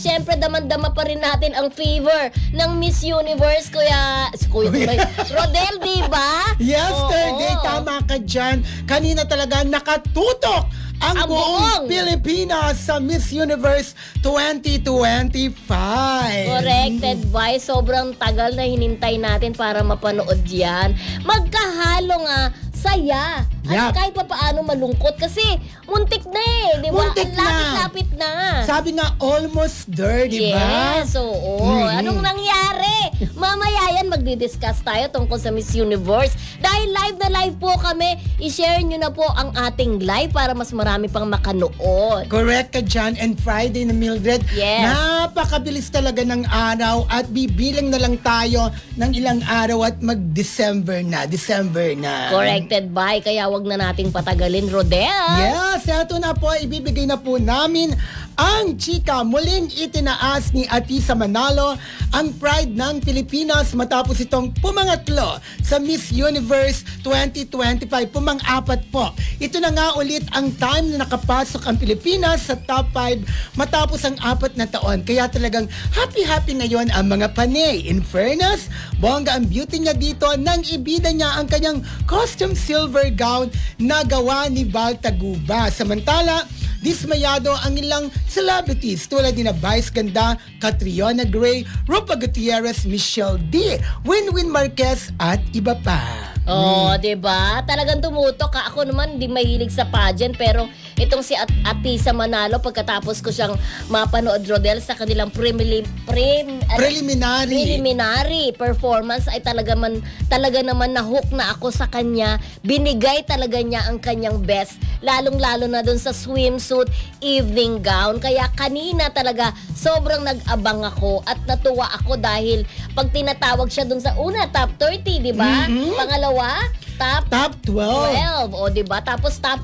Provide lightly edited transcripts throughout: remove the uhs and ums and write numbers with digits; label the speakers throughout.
Speaker 1: syempre, damang-dama pa rin natin ang favor ng Miss Universe, Kuya Rodel, di ba?
Speaker 2: Yesterday, tama ka dyan. Kanina talaga nakatutok ang buong Pilipinas sa Miss Universe 2025.
Speaker 1: Corrected by sobrang tagal na hinintay natin para mapanood yan. Magkahalo nga saya. At kahit pa paano malungkot kasi muntik na di ba?
Speaker 2: Muntik na.
Speaker 1: Lapit-lapit na.
Speaker 2: Sabi nga, almost there, di ba?
Speaker 1: Yes, oo. Anong nangyari? Mamaya yan, magdi-discuss tayo tungkol sa Miss Universe. Dahil live na live po kami, i-share nyo na po ang ating live para mas marami pang makanood.
Speaker 2: Correct ka dyan. And Friday na, Mildred, napakabilis talaga ng araw at bibilang na lang tayo ng ilang araw at mag-December na.
Speaker 1: Corrected by, kaya wag na nating patagalin, Rodel.
Speaker 2: Yes, eto na po, ibibigay na po namin ang chika. Muling itinaas ni Atisa Manalo ang pride ng Pilipinas matapos itong pumangatlo sa Miss Universe 2025. Pumang-apat po. Ito na nga ulit ang time na nakapasok ang Pilipinas sa top 5 matapos ang 4 na taon. Kaya talagang happy-happy ngayon ang mga panay. In fairness, bongga ang beauty niya dito nang ibida niya ang kanyang costume silver gown na gawa ni Val Taguba. Samantala, dismayado ang ilang celebrities tulad ni Vice Ganda, Catriona Gray, Rupa Gutierrez, Michelle D, Winwin Marquez at iba pa.
Speaker 1: Diba? Talagang tumutok ka. Ako naman hindi mahilig sa pageant pero itong si Atisa Manalo pagkatapos ko siyang mapanood, Rodel, sa kanilang preliminary performance ay talaga naman na-hook na ako sa kanya. Binigay talaga niya ang kanyang best, lalong-lalo na dun sa swimsuit evening gown. Kaya kanina talaga sobrang nag-abang ako at natuwa ako dahil pag tinatawag siya dun sa una, top 30, di ba? Pangalawa, top 12. O, di ba? Tapos top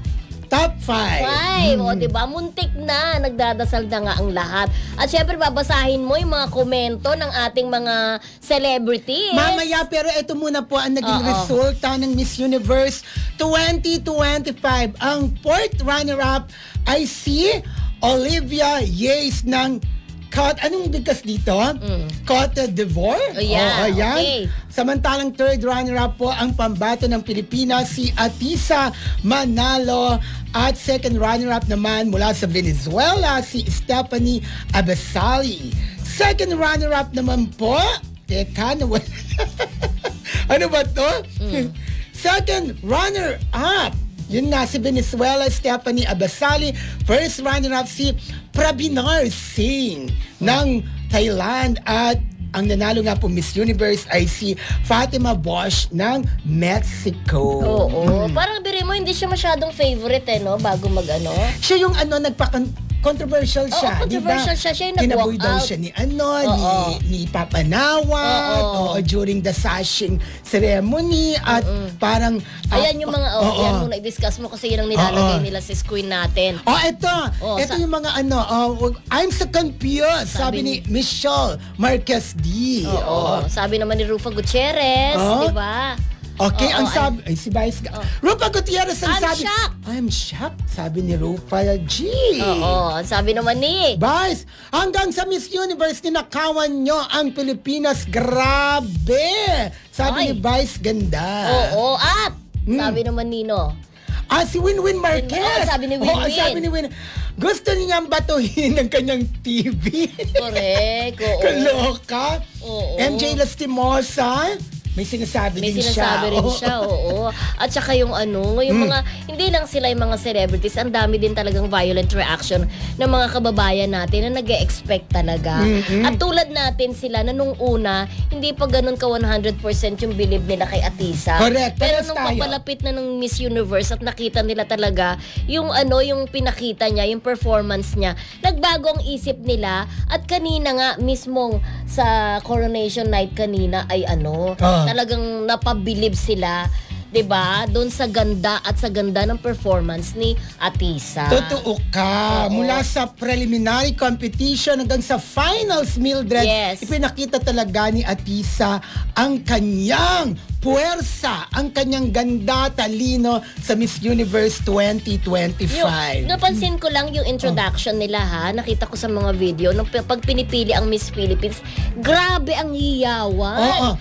Speaker 1: 5. O, diba? Muntik na. Nagdadasal na nga ang lahat. At syempre, babasahin mo yung mga komento ng ating mga celebrities.
Speaker 2: Mamaya, pero ito muna po ang naging resulta ng Miss Universe 2025. Ang 4th runner-up ay si Olivia Yates ng anong bigkas dito? Cote d'Ivoire?
Speaker 1: Ayan. Okay.
Speaker 2: Samantalang 3rd runner-up po ang pambato ng Pilipinas, si Atisa Manalo. At 2nd runner-up naman mula sa Venezuela, si Stephanie Abasali. 2nd runner-up naman po, ano ba to? 2nd runner-up, yun na, si Venezuela, Stephanie Abasali. 1st runner-up, si Prabinar Singh ng Thailand. At ang nanalo nga po Miss Universe ay si Fatima Bosch ng Mexico.
Speaker 1: Parang biri mo, hindi siya masyadong favorite no? Bago mag-ano.
Speaker 2: Siya yung controversial siya.
Speaker 1: Controversial siya. Siya yung nag-walk out.
Speaker 2: Daw siya ni Papa Nawat during the sashing ceremony at parang
Speaker 1: ayan yung mga yan muna i-discuss mo kasi yun ang nilalagay nila sa screen natin.
Speaker 2: Ito yung mga I'm so confused, sabi ni Michelle Marquez D.
Speaker 1: Sabi naman ni Rufa Gutierrez, di ba?
Speaker 2: Okay, ang sabi, si Vice Rupa Gutierrez ang sabi,
Speaker 1: shocked.
Speaker 2: I'm shocked, sabi ni Rupa G.
Speaker 1: Ang sabi naman ni
Speaker 2: Vice, hanggang sa Miss Universe ninakawan nyo ang Pilipinas, grabe, sabi ni Vice Ganda.
Speaker 1: At sabi naman Nino.
Speaker 2: Si Winwin Marquez.
Speaker 1: Sabi ni Winwin.
Speaker 2: Sabi ni Winwin, gusto niyang batuhin ng kanyang TV.
Speaker 1: Correct.
Speaker 2: Kaloka. MJ Lastimosa. May sinasabi rin siya. At saka yung mga, hindi lang sila yung mga celebrities, ang dami din talagang violent reaction ng mga kababayan natin na nag-e-expect talaga. At tulad natin sila na nung una, hindi pa ganun ka 100% yung believe nila kay Atisa. Correct.
Speaker 1: Pero nung papalapit na ng Miss Universe at nakita nila talaga yung yung pinakita niya, yung performance niya, nagbago ang isip nila. At kanina nga, mismong sa coronation night kanina ay talagang napabilib sila, 'di ba? Doon sa ganda at sa ganda ng performance ni Atisa.
Speaker 2: Totoo ka. Mula sa preliminary competition hanggang sa finals, Mildred, ipinakita talaga ni Atisa ang kanyang puwersa ang kanyang ganda, talino sa Miss Universe 2025.
Speaker 1: Napansin ko lang yung introduction nila ha. Nakita ko sa mga video. Pag pinipili ang Miss Philippines, grabe ang hiyawan.
Speaker 2: Oo.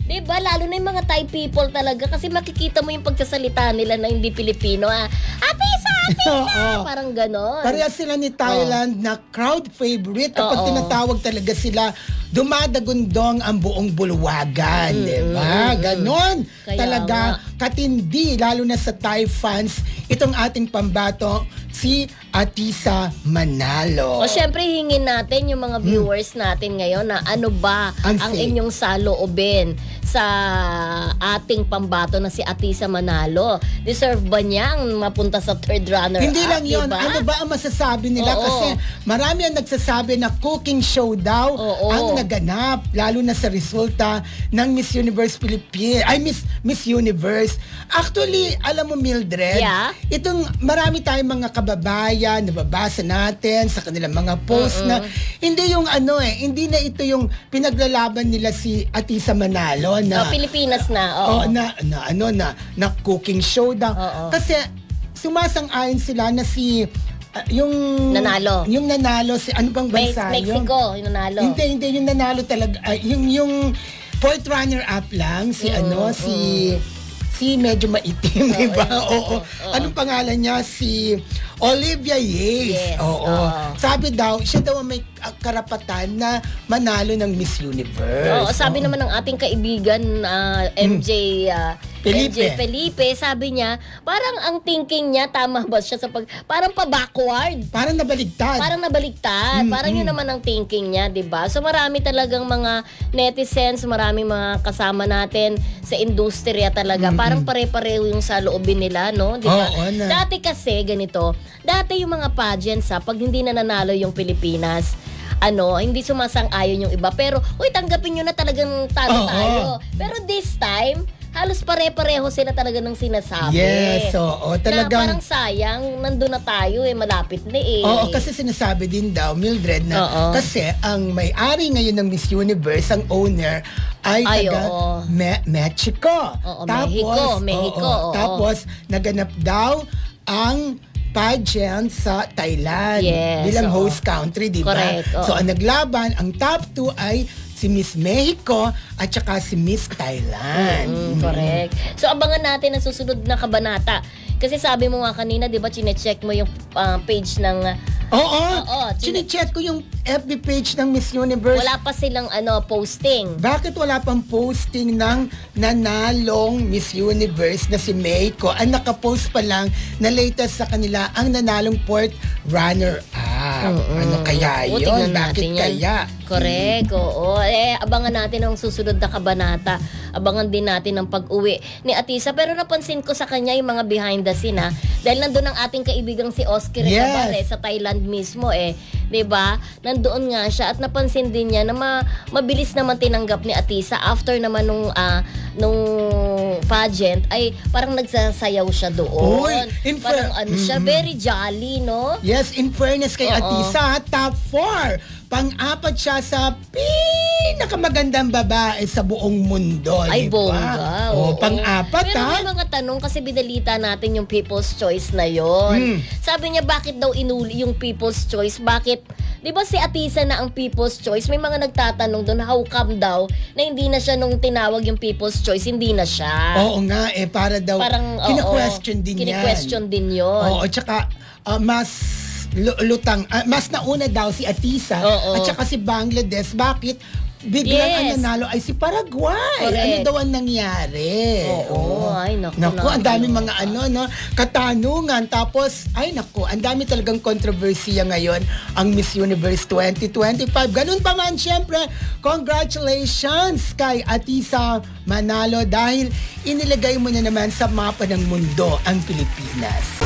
Speaker 1: Diba? Lalo na yung mga Thai people talaga. Kasi makikita mo yung pagsasalita nila na hindi Pilipino. Atisa!
Speaker 2: Oo.
Speaker 1: Parang ganon.
Speaker 2: Parehas sila ni Thailand na crowd favorite. Kapag tinatawag talaga sila, dumadagundong ang buong bulwagan. Diba? Ganon.
Speaker 1: Kaya
Speaker 2: Talaga
Speaker 1: nga.
Speaker 2: katindi, lalo na sa Thai fans, itong ating pambato, si Atisa Manalo.
Speaker 1: O syempre hingin natin yung mga viewers natin ngayon na ano ba ang
Speaker 2: Unfair.
Speaker 1: inyong saloobin sa ating pambato na si Atisa Manalo. Deserve ba niya ang mapunta sa third runner-up?
Speaker 2: Hindi lang yon.
Speaker 1: Diba?
Speaker 2: Ano ba ang masasabi nila?
Speaker 1: Oo.
Speaker 2: Kasi marami ang nagsasabi na cooking show daw
Speaker 1: Oo.
Speaker 2: ang naganap, lalo na sa resulta ng Miss Universe Philippines. Ay, Miss Universe. Actually, alam mo, Mildred,
Speaker 1: Yeah.
Speaker 2: itong marami tayong mga kababayan, nababasa natin sa kanilang mga posts na hindi yung hindi na ito yung pinaglalaban nila si Atisa Manalo na
Speaker 1: Pilipinas na. Oo.
Speaker 2: na cooking show daw.
Speaker 1: Oo.
Speaker 2: Kasi sumasang-ayon sila na si yung
Speaker 1: Nanalo.
Speaker 2: Yung nanalo si ano bang bansa yun?
Speaker 1: Mexico, yung nanalo.
Speaker 2: Hindi yung nanalo talaga yung fourth runner up lang si si medyo maitim, di ba? Oo. Anong pangalan niya? Si Olivia Yates.
Speaker 1: Yes,
Speaker 2: Oo. Sabi daw, siya daw ang may karapatan na manalo ng Miss Universe.
Speaker 1: Oo, sabi naman ng ating kaibigan MJ Felipe, sabi niya, parang ang thinking niya, tama ba siya parang pa-backward.
Speaker 2: Parang nabaligtad.
Speaker 1: Parang yun naman ang thinking niya, 'di ba? So marami talagang mga netizens, maraming mga kasama natin sa industriya talaga. Parang pare-pareho yung saloobin nila, no? 'Di ba?
Speaker 2: Oo, na.
Speaker 1: Dati kasi ganito, dati yung mga pageants pag hindi na nanalo yung Pilipinas, hindi sumasang-ayon yung iba. Pero, tanggapin nyo na talagang talo tayo. Pero this time, halos pare-pareho sila talaga ng sinasabi.
Speaker 2: Yes, oo.
Speaker 1: Na
Speaker 2: Talagang,
Speaker 1: parang sayang, nandun na tayo malapit na
Speaker 2: oo, kasi sinasabi din daw, Mildred, na
Speaker 1: Oo.
Speaker 2: kasi ang may-ari ngayon ng Miss Universe, ang owner, ay taga
Speaker 1: oo.
Speaker 2: Mexico.
Speaker 1: Oo, Mexico, oo.
Speaker 2: Tapos, naganap daw ang pageant sa Thailand
Speaker 1: Yes,
Speaker 2: bilang
Speaker 1: oo.
Speaker 2: host country, di ba?
Speaker 1: Correct, oo.
Speaker 2: So, ang naglaban, ang top 2 ay si Miss Mexico at saka si Miss Thailand.
Speaker 1: Correct. So, abangan natin ang susunod na kabanata. Kasi sabi mo nga kanina, di ba, chinecheck mo yung page ng...
Speaker 2: Oo.
Speaker 1: Oo,
Speaker 2: Chine-check ko yung FB page ng Miss Universe.
Speaker 1: wala pa silang posting.
Speaker 2: Bakit wala pang posting ng nanalong Miss Universe na si Meiko? Ang nakapost pa lang na latest sa kanila ang nanalong fourth runner-up. Ano kaya
Speaker 1: Oo,
Speaker 2: yun?
Speaker 1: tingnan
Speaker 2: Bakit
Speaker 1: natin yan.
Speaker 2: kaya?
Speaker 1: Correct, oo. Abangan natin ang susunod na kabanata. Abangan din natin ang pag-uwi ni Atisa. Pero napansin ko sa kanya yung mga behind the scene dahil nandun ang ating kaibigang si Oscar Cabaret sa Thailand mismo 'di ba? Nandoon nga siya at napansin din niya na mabilis naman tinanggap ni Atisa after naman nung pageant ay parang nagsasayaw siya doon.
Speaker 2: Uy,
Speaker 1: parang siya very jolly, no?
Speaker 2: Yes, in fairness kay Atisa, top 4. Pang-apat siya sa pinakamagandang babae sa buong mundo.
Speaker 1: Ay,
Speaker 2: diba?
Speaker 1: bongga.
Speaker 2: O, pang-apat
Speaker 1: Pero may mga tanong kasi binalita natin yung People's Choice na yon. Sabi niya bakit daw inuli yung People's Choice? Bakit? Di ba si Atisa na ang People's Choice? May mga nagtatanong doon, how come daw na hindi na siya nung tinawag yung People's Choice, hindi na siya.
Speaker 2: Oo nga, para daw,
Speaker 1: Parang,
Speaker 2: kina-question din yan.
Speaker 1: Kini-question din yun.
Speaker 2: Oo, tsaka mas mas nauna daw si Atisa at saka si Bangladesh. Bakit biglang ang nanalo ay si Paraguay?
Speaker 1: Correct.
Speaker 2: Ano daw ang nangyari?
Speaker 1: Oo, ay naku.
Speaker 2: Ang dami mga katanungan. Tapos, ang dami talagang kontrobersiya ngayon ang Miss Universe 2025. Ganun pa man, syempre, congratulations kay Atisa Manalo dahil inilagay mo na naman sa mapa ng mundo ang Pilipinas.